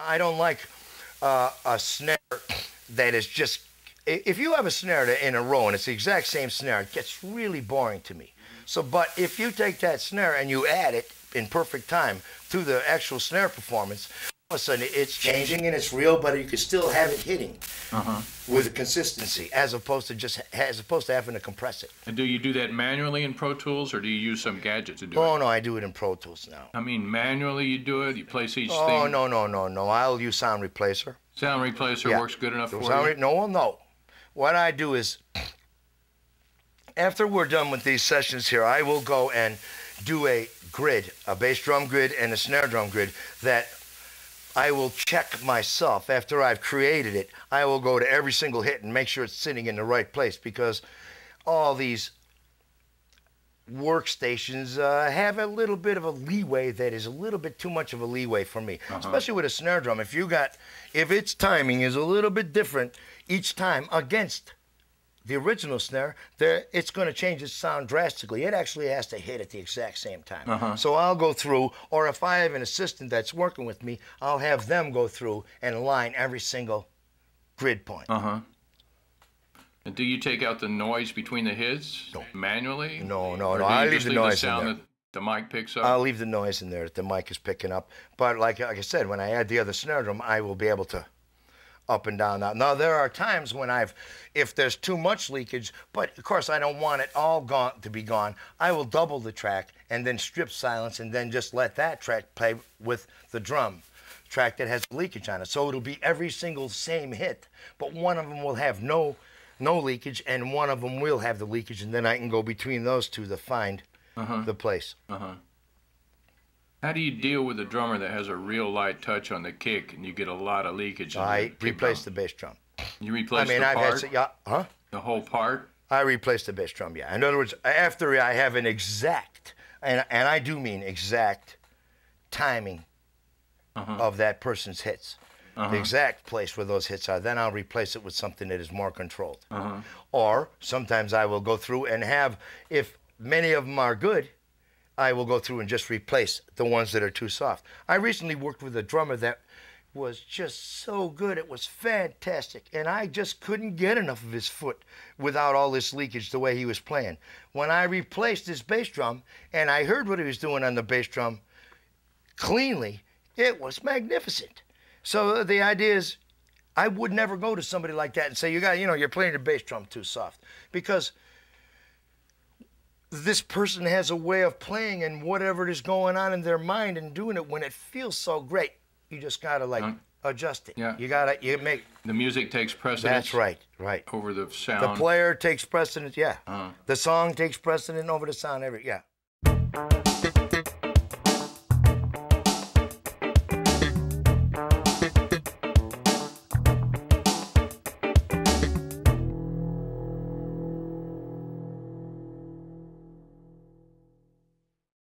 I don't like a snare that is just, if you have a snare in a row and it's the exact same snare, it gets really boring to me. So, but if you take that snare and you add it in perfect time to the actual snare performance, all of a sudden it's changing and it's real, but you can still have it hitting with a consistency, as opposed to having to compress it. And do you do that manually in Pro Tools, or do you use some gadget to do it? Oh no, I do it in Pro Tools now. I mean, manually you do it. You place each thing. Oh no. I'll use Sound Replacer. Sound Replacer works good enough for you? No. What I do is, after we're done with these sessions here, I will go and do a grid, a bass drum grid and a snare drum grid that I will check myself. After I've created it, I will go to every single hit and make sure it's sitting in the right place, because all these workstations have a little bit of a leeway that is a little bit too much of a leeway for me, especially with a snare drum. If its timing is a little bit different each time against the original snare, it's going to change its sound drastically. It actually has to hit at the exact same time. So I'll go through, or if I have an assistant that's working with me, I'll have them go through and align every single grid point. And do you take out the noise between the hits manually? No. I leave the noise in there. Sound that the mic picks up? I'll leave the noise in there that the mic is picking up. But like I said, when I add the other snare drum, I will be able to up and down that. Now, there are times when if there's too much leakage, but of course I don't want it all to be gone, I will double the track and then strip silence and then just let that track play with the drum track that has leakage on it. So it'll be every single same hit, but one of them will have no leakage and one of them will have the leakage, and then I can go between those two to find the place. How do you deal with a drummer that has a real light touch on the kick and you get a lot of leakage? I replace the bass drum. You replace the part? The whole part? I replace the bass drum, yeah. In other words, after I have an exact, and I do mean exact timing of that person's hits, the exact place where those hits are, then I'll replace it with something that is more controlled. Or sometimes I will go through and have, if many of them are good, I will go through and just replace the ones that are too soft. I recently worked with a drummer that was just so good. It was fantastic. And I just couldn't get enough of his foot without all this leakage the way he was playing. When I replaced his bass drum and I heard what he was doing on the bass drum cleanly, it was magnificent. So the idea is, I would never go to somebody like that and say, you're playing the bass drum too soft. Because this person has a way of playing and whatever is going on in their mind and doing it when it feels so great. You just gotta adjust it. Yeah. You make the music takes precedence. That's right. Over the sound. The player takes precedence. Yeah. The song takes precedence over the sound.